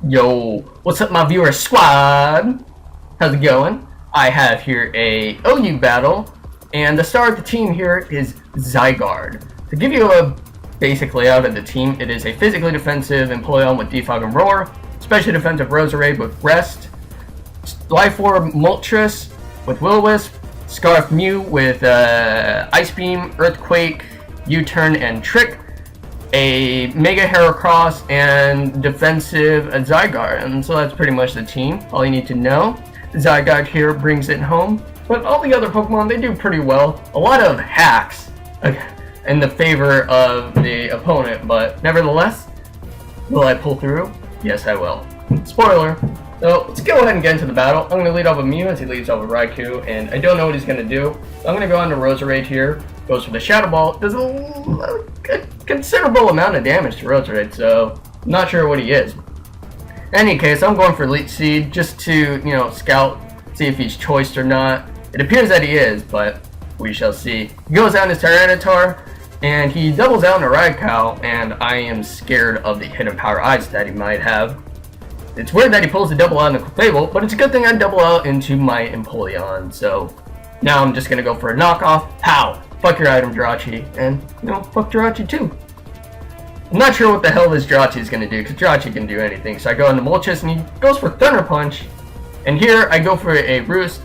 Yo, what's up my viewer squad? How's it going? I have here a OU battle, and the star of the team here is Zygarde. To give you a basic layout of the team, it is a physically defensive Empoleon with Defog and Roar, specially defensive Roserade with Rest, Life Orb Moltres with Will-O-Wisp, Scarf Mew with Ice Beam, Earthquake, U-Turn, and Trick, a mega-heracross, and defensive Zygarde. And so that's pretty much the team. All you need to know. Zygarde here brings it home, but all the other Pokemon, they do pretty well. A lot of hacks in the favor of the opponent, but nevertheless, will I pull through? Yes, I will. Spoiler. So let's go ahead and get into the battle. I'm going to lead off with Mew as he leads off with Raikou, and I don't know what he's going to do. So I'm going to go on to Roserade here. Goes for the Shadow Ball. Does a considerable amount of damage to Roserade, so I'm not sure what he is. In any case, I'm going for Leech Seed just to, scout, see if he's choiced or not. It appears that he is, but we shall see. He goes down to Tyranitar, and he doubles down to Raikou, and I am scared of the hidden power eyes that he might have. It's weird that he pulls the double out in the Clefable, but it's a good thing I double out into my Empoleon, so now I'm just going to go for a knockoff. Pow! Fuck your item, Jirachi, and, fuck Jirachi too. I'm not sure what the hell this Jirachi is going to do, because Jirachi can do anything. So I go into Moltres, and he goes for Thunder Punch. And here, I go for a Roost,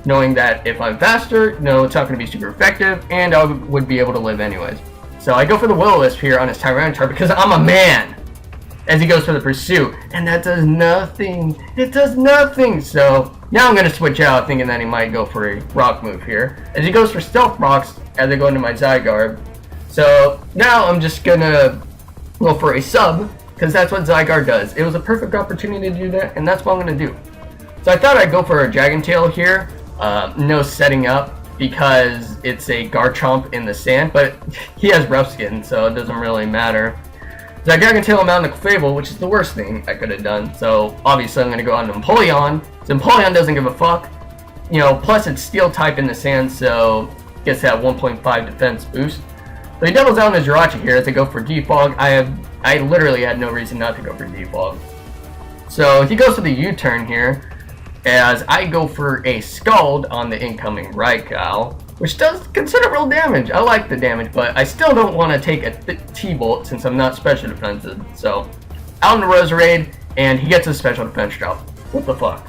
knowing that if I'm faster, it's not going to be super effective, and I would be able to live anyways. So I go for the Will-O-Wisp here on his Tyranitar, because I'm a man! As he goes for the Pursuit, and that does nothing. It does nothing! So now I'm going to switch out, thinking that he might go for a Rock move here. As he goes for Stealth Rocks, as I go into my Zygarde. So now I'm just going to go for a sub, because that's what Zygarde does. It was a perfect opportunity to do that, and that's what I'm going to do. So I thought I'd go for a Dragon Tail here, no setting up, because it's a Garchomp in the sand, but he has Rough Skin, so it doesn't really matter. So I Dragon Tail him out in the Clefable, which is the worst thing I could have done, so obviously I'm going to go on to Empoleon. So Empoleon doesn't give a fuck, plus it's Steel type in the sand, so gets that 1.5 defense boost. So he doubles down his Jirachi here as I go for Defog. I literally had no reason not to go for Defog. So he goes for the U-turn here as I go for a Scald on the incoming Raikou, which does considerable damage. I like the damage, but I still don't want to take a T-Bolt since I'm not special defensive. So out in the Roserade, and he gets a special defense drop. What the fuck?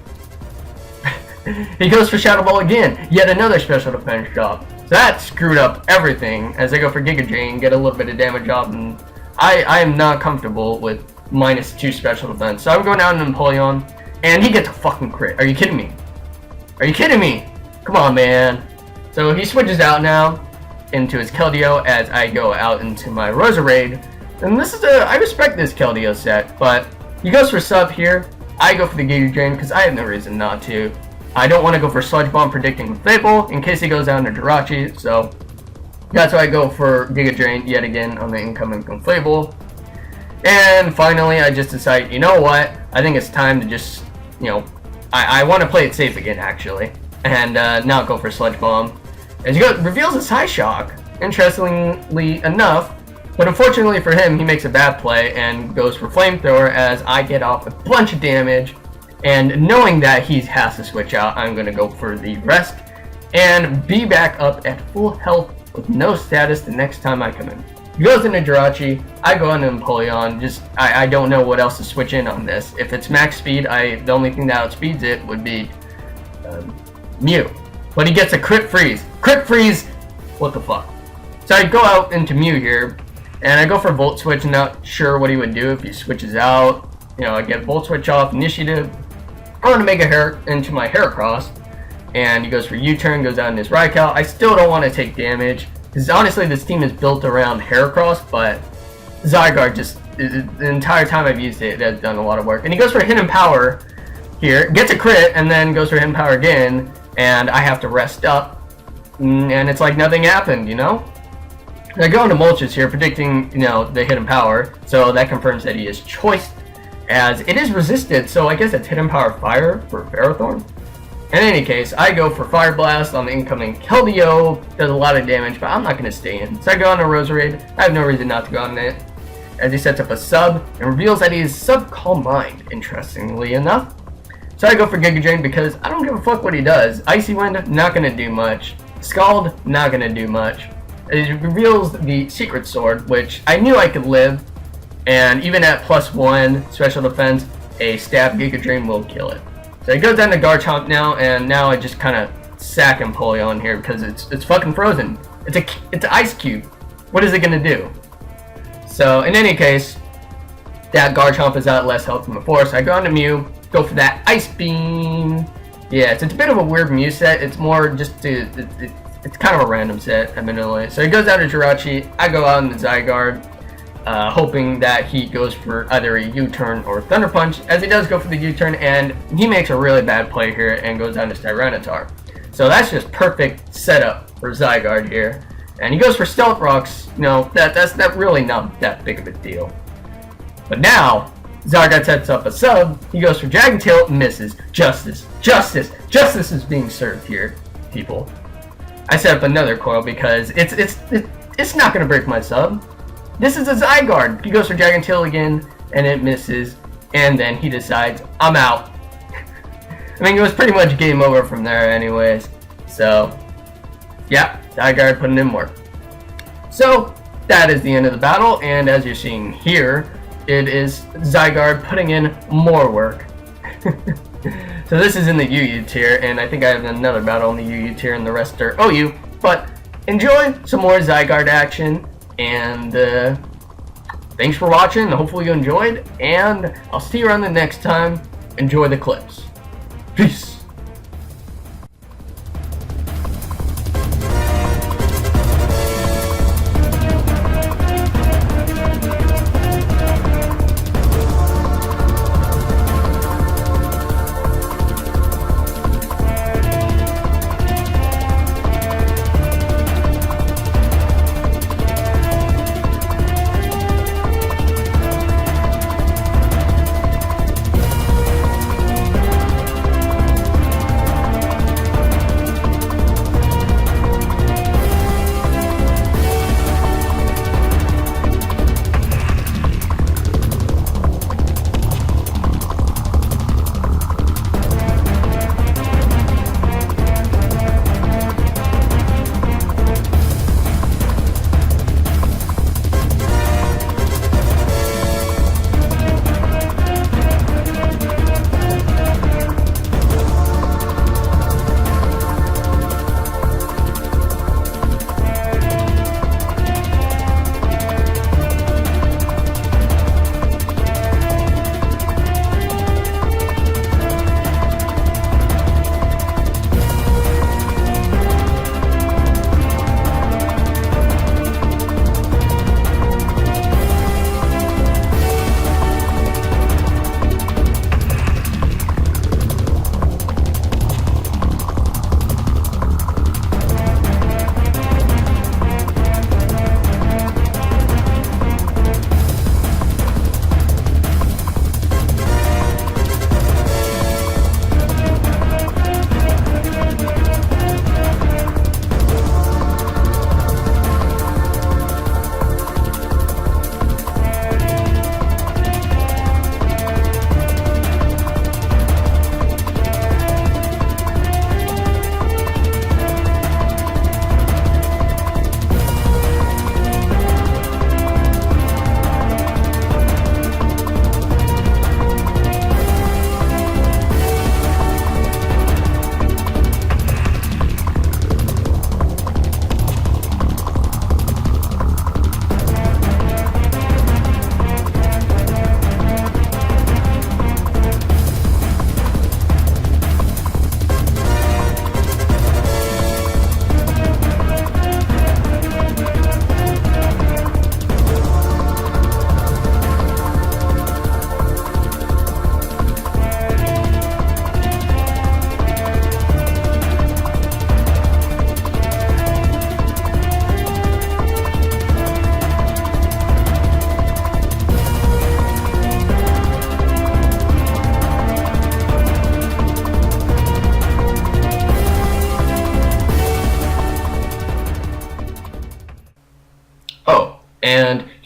He goes for Shadow Ball again, yet another special defense drop. So that screwed up everything as I go for Giga Drain, get a little bit of damage off, and I am not comfortable with -2 special defense. So I'm going down to Empoleon, and he gets a fucking crit. Are you kidding me? Are you kidding me? Come on, man. So he switches out now into his Keldeo as I go out into my Roserade. And this is I respect this Keldeo set, but he goes for sub here. I go for the Giga Drain because I have no reason not to. I don't want to go for Sludge Bomb predicting Clefable in case he goes down to Jirachi, so that's why I go for Giga Drain yet again on the incoming Clefable. And finally, I just decide, you know what? I think it's time to just, I want to play it safe again, actually, and not go for Sludge Bomb. As he reveals a Psyshock, interestingly enough, but unfortunately for him, he makes a bad play and goes for Flamethrower as I get off a bunch of damage. And knowing that he has to switch out, I'm going to go for the Rest and be back up at full health with no status the next time I come in. He goes into Jirachi, I go into Empoleon, I don't know what else to switch in on this. If it's max speed, the only thing that outspeeds it would be Mew. But he gets a Crit Freeze. Crit Freeze! What the fuck? So I go out into Mew here, and I go for Volt Switch, not sure what he would do if he switches out. I get Volt Switch off, Initiative. I want to make into my Heracross, and he goes for U-turn, goes down in his Raikou. I still don't want to take damage, because honestly this team is built around Heracross, but Zygarde the entire time I've used it, has done a lot of work. And he goes for Hidden Power here, gets a crit, and then goes for Hidden Power again, and I have to rest up, and it's like nothing happened, I go into Moltres here, predicting, the Hidden Power, so that confirms that he is choiced, as it is resisted, so I guess it's Hidden Power Fire for Ferrothorn. In any case, I go for Fire Blast on the incoming Keldeo, does a lot of damage, but I'm not going to stay in. So I go on to Roserade, I have no reason not to go on it. as he sets up a sub and reveals that he is sub Calm Mind, interestingly enough. So I go for Giga Drain because I don't give a fuck what he does. Icy Wind, not gonna do much. Scald, not gonna do much. It reveals the Secret Sword, which I knew I could live, and even at +1 special defense, a Stab Giga Drain will kill it. So it goes down to Garchomp now, and now I just kind of sack Empoleon here because it's fucking frozen. It's an Ice Cube. What is it gonna do? So in any case, that Garchomp is out less health than before, so I go on to Mew, go for that Ice Beam. Yeah, it's a bit of a weird Mew set. It's more just it's kind of a random set, admittedly. So he goes out to Jirachi. I go out in the Zygarde, hoping that he goes for either a U-turn or Thunder Punch, as he does go for the U-turn, and he makes a really bad play here and goes down to Tyranitar. So that's just perfect setup for Zygarde here. And he goes for Stealth Rocks. You know, that's really not that big of a deal. But now, Zygarde sets up a sub. He goes for Dragon Tail, misses. Justice is being served here, people. I set up another coil because it's not gonna break my sub. This is a Zygarde. He goes for Dragon Tail again, and it misses. And then he decides, I'm out. I mean, it was pretty much game over from there anyways. So, yeah, Zygarde putting in work. So, that is the end of the battle, and as you're seeing here, it is Zygarde putting in more work. So this is in the UU tier, and I think I have another battle in the UU tier, and the rest are OU. But enjoy some more Zygarde action, and thanks for watching. Hopefully you enjoyed, and I'll see you around the next time. Enjoy the clips. Peace.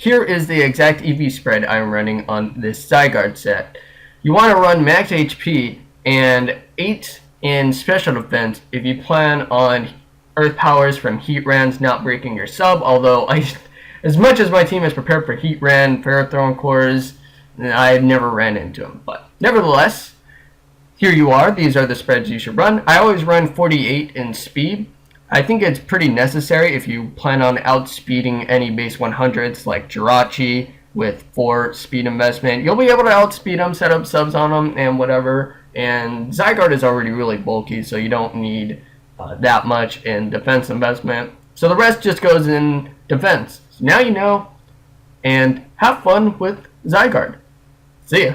here is the exact EV spread I'm running on this Zygarde set. You want to run max HP and 8 in special defense if you plan on Earth powers from Heat Rans not breaking your sub, although as much as my team is prepared for Heat Ran, Ferrothorn cores, I've never ran into them. But nevertheless, here you are. These are the spreads you should run. I always run 48 in speed. I think it's pretty necessary if you plan on outspeeding any base 100s like Jirachi with 4 speed investment. You'll be able to outspeed them, set up subs on them, and whatever. And Zygarde is already really bulky, so you don't need that much in defense investment. So the rest just goes in defense. So now you know, and have fun with Zygarde. See ya.